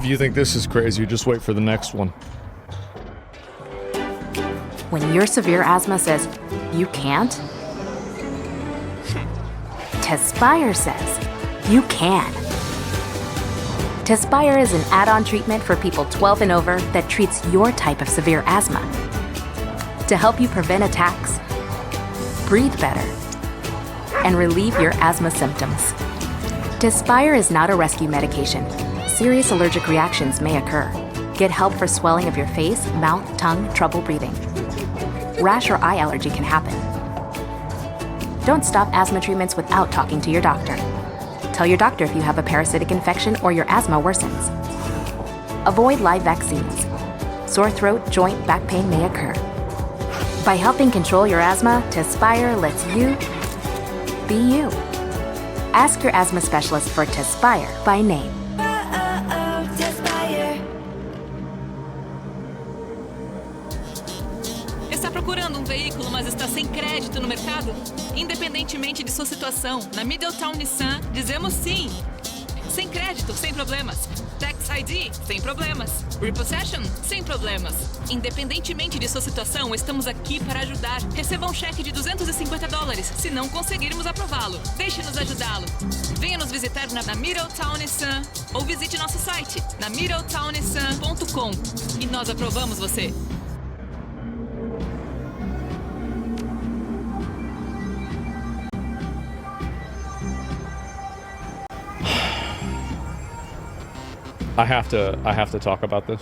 If you think this is crazy, just wait for the next one. When your severe asthma says you can't, Tespire says you can. Tespire is an add-on treatment for people 12 and over that treats your type of severe asthma to help you prevent attacks, breathe better, and relieve your asthma symptoms. Tespire is not a rescue medication. Serious allergic reactions may occur. Get help for swelling of your face, mouth, tongue, trouble breathing. Rash or eye allergy can happen. Don't stop asthma treatments without talking to your doctor. Tell your doctor if you have a parasitic infection or your asthma worsens. Avoid live vaccines. Sore throat, joint, back pain may occur. By helping control your asthma, Tespire lets you be you. Ask your asthma specialist for Tespire by name. Está procurando veículo, mas está sem crédito no mercado? Independentemente de sua situação, na Middletown Nissan dizemos sim. Sem crédito, sem problemas. Tax ID, sem problemas. Repossession, sem problemas. Independentemente de sua situação, estamos aqui para ajudar. Receba um cheque de $250 se não conseguirmos aprová-lo. Deixe-nos ajudá-lo. Venha nos visitar na Middletown Nissan ou visite nosso site na middletownnissan.com e nós aprovamos você. I have to talk about this.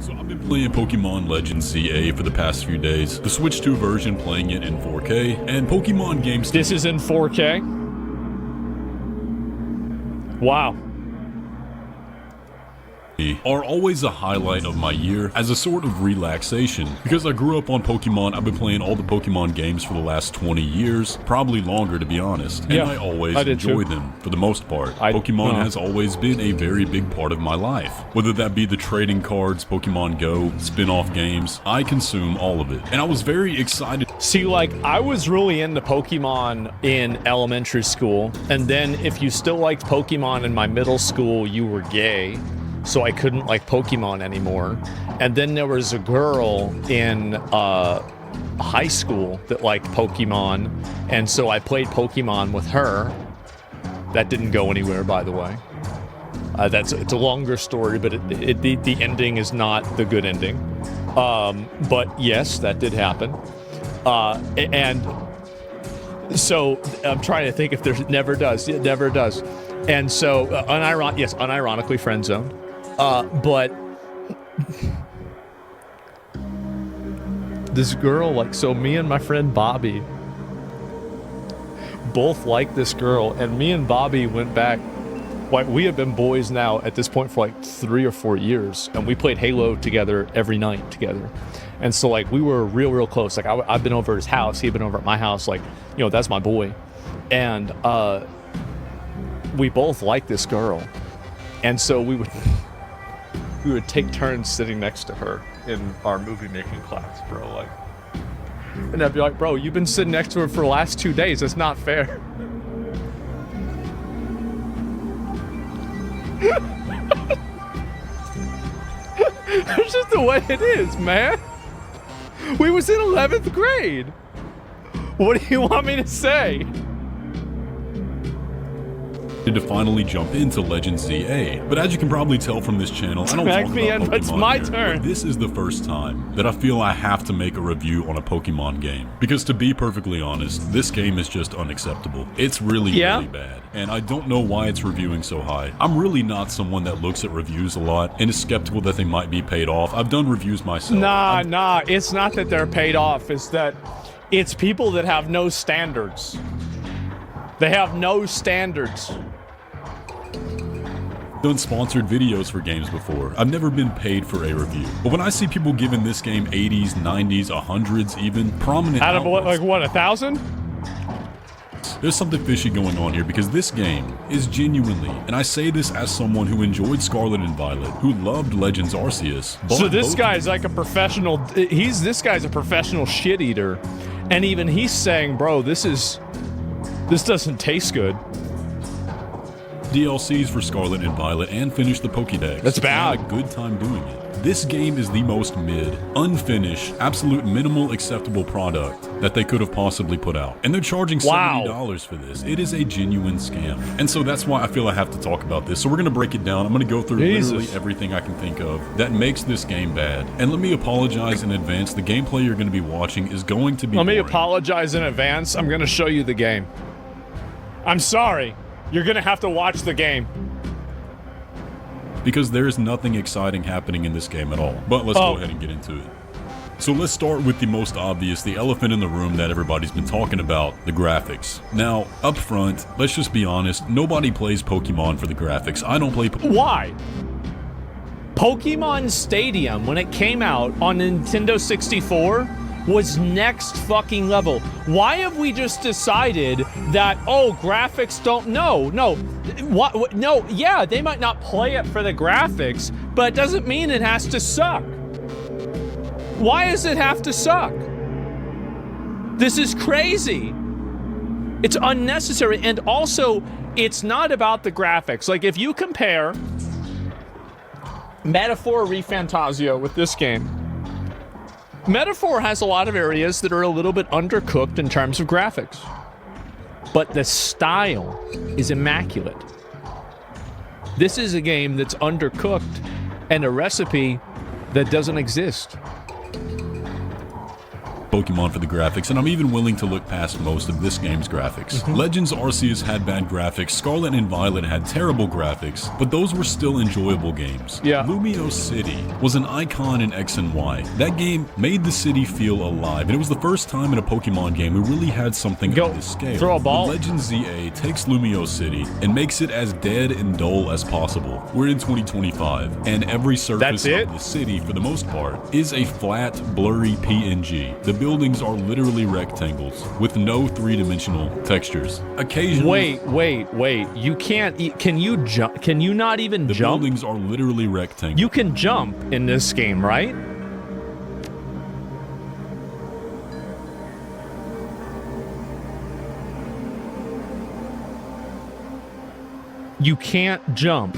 So I've been playing Pokemon Legends CA for the past few days. The Switch 2 version playing it in 4K, and Pokemon games. This is in 4K? Wow. Are always a highlight of my year as a sort of relaxation. Because I grew up on Pokemon, I've been playing all the Pokemon games for the last 20 years, probably longer to be honest, and I always enjoy them for the most part. Pokemon has always been a very big part of my life. Whether that be the trading cards, Pokemon Go, spin-off games, I consume all of it. And I was very excited. See, like, I was really into Pokemon in elementary school, and then if you still liked Pokemon in my middle school, you were gay. So I couldn't like Pokemon anymore. And then there was a girl in high school that liked Pokemon, and so I played Pokemon with her. That didn't go anywhere, by the way. It's a longer story, but the ending is not the good ending. But yes, that did happen. And so I'm trying to think if there's never does. It never does. And so unironically friend zoned. But this girl, like, so me and my friend Bobby both liked this girl, and me and Bobby went back, like, we have been boys now at this point for like 3 or 4 years, and we played Halo together every night together. And so, like, we were real close. Like, I've been over at his house, he'd been over at my house, like, you know, that's my boy. And we both liked this girl, and so we would take turns sitting next to her in our movie making class, bro. Like, and I'd be like, bro, you've been sitting next to her for the last 2 days. That's not fair. That's just the way it is, man. We was in 11th grade. What do you want me to say? To finally jump into Legends CA, but as you can probably tell from this channel, I don't talk about Pokemon it's my here, turn. But this is the first time that I feel I have to make a review on a Pokemon game. Because to be perfectly honest, this game is just unacceptable. It's really bad, and I don't know why it's reviewing so high. I'm really not someone that looks at reviews a lot and is skeptical that they might be paid off. I've done reviews myself. Nah, it's not that they're paid off, it's that it's people that have no standards. They have no standards. Done sponsored videos for games before. I've never been paid for a review. But when I see people giving this game 80s, 90s, 100s even, prominent out of like what, 1,000? There's something fishy going on here because this game is genuinely, and I say this as someone who enjoyed Scarlet and Violet, who loved Legends Arceus. So this guy's like a professional, this guy's a professional shit eater. And even he's saying, bro, this doesn't taste good. DLCs for Scarlet and Violet, and finished the Pokédex. That's bad. I had a good time doing it. This game is the most mid, unfinished, absolute minimal acceptable product that they could have possibly put out. And they're charging $70 for this. It is a genuine scam. And so that's why I feel I have to talk about this. So we're going to break it down. I'm going to go through literally everything I can think of that makes this game bad. And let me apologize in advance. The gameplay you're going to be watching is going to be Let me boring. apologize in advance. I'm going to show you the game. I'm sorry. You're going to have to watch the game. Because there is nothing exciting happening in this game at all. But let's go ahead and get into it. So let's start with the most obvious, the elephant in the room that everybody's been talking about, the graphics. Now, up front, let's just be honest, nobody plays Pokemon for the graphics. I don't play Why? Pokemon Stadium, when it came out on Nintendo 64, was next fucking level. Why have we just decided that, oh, graphics don't... No. What? No, yeah, they might not play it for the graphics, but it doesn't mean it has to suck. Why does it have to suck? This is crazy. It's unnecessary, and also, it's not about the graphics. Like, if you compare Metaphor ReFantazio with this game, Metaphor has a lot of areas that are a little bit undercooked in terms of graphics. But the style is immaculate. This is a game that's undercooked and a recipe that doesn't exist. Pokemon for the graphics, and I'm even willing to look past most of this game's graphics. Legends Arceus had bad graphics, Scarlet and Violet had terrible graphics, but those were still enjoyable games. Yeah. Lumio City was an icon in X and Y. That game made the city feel alive, and it was the first time in a Pokemon game we really had something of this scale. Throw a ball. The Legends ZA takes Lumio City and makes it as dead and dull as possible. We're in 2025, and every surface of the city, for the most part, is a flat, blurry PNG. The buildings are literally rectangles with no three-dimensional textures. Occasionally, wait. You can't. Can you jump? Can you not even jump? The buildings are literally rectangles. You can jump in this game, right? You can't jump.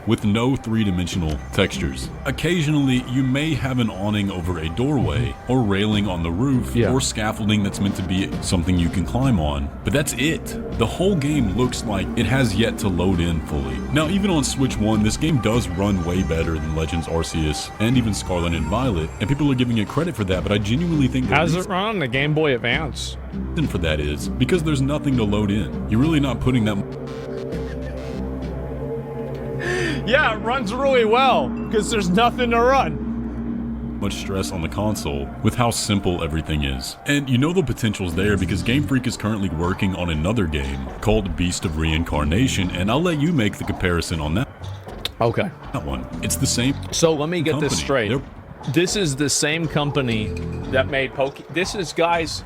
with no three-dimensional textures. Occasionally, you may have an awning over a doorway, or railing on the roof, or scaffolding that's meant to be something you can climb on, but that's it. The whole game looks like it has yet to load in fully. Now, even on Switch 1, this game does run way better than Legends Arceus, and even Scarlet and Violet, and people are giving it credit for that, but I genuinely think how does it run on the Game Boy Advance? The reason for that is because there's nothing to load in. You're really not putting that... Yeah, it runs really well, because there's nothing to run. Much stress on the console with how simple everything is. And you know the potential's there because Game Freak is currently working on another game called Beast of Reincarnation, and I'll let you make the comparison on that. Okay. That one. It's the same. So let me get this straight. This is the same company that made This is, guys,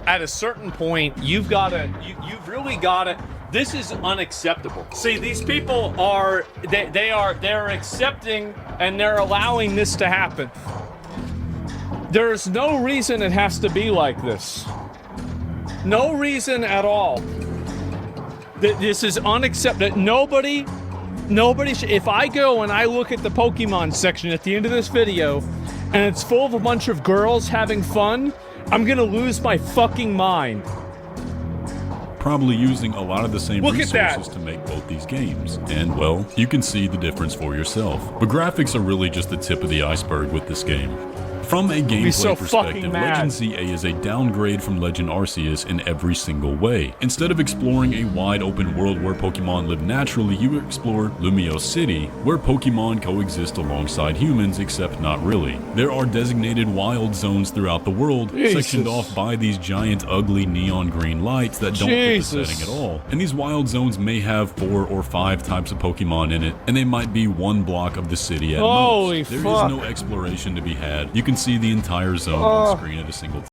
at a certain point, you've really got to... This is unacceptable. See, these people are, they're accepting and they're allowing this to happen. There's no reason it has to be like this. No reason at all. This is unacceptable. Nobody, if I go and I look at the Pokemon section at the end of this video and it's full of a bunch of girls having fun, I'm gonna lose my fucking mind. Probably using a lot of the same resources to make both these games. And, well, you can see the difference for yourself. But graphics are really just the tip of the iceberg with this game. From a gameplay perspective, Legend ZA is a downgrade from Legend Arceus in every single way. Instead of exploring a wide open world where Pokemon live naturally, you explore Lumio City, where Pokemon coexist alongside humans, except not really. There are designated wild zones throughout the world, sectioned off by these giant ugly neon green lights that don't fit the setting at all. And these wild zones may have 4 or 5 types of Pokemon in it, and they might be 1 block of the city at most. There is no exploration to be had. You can see the entire zone on screen at a single time.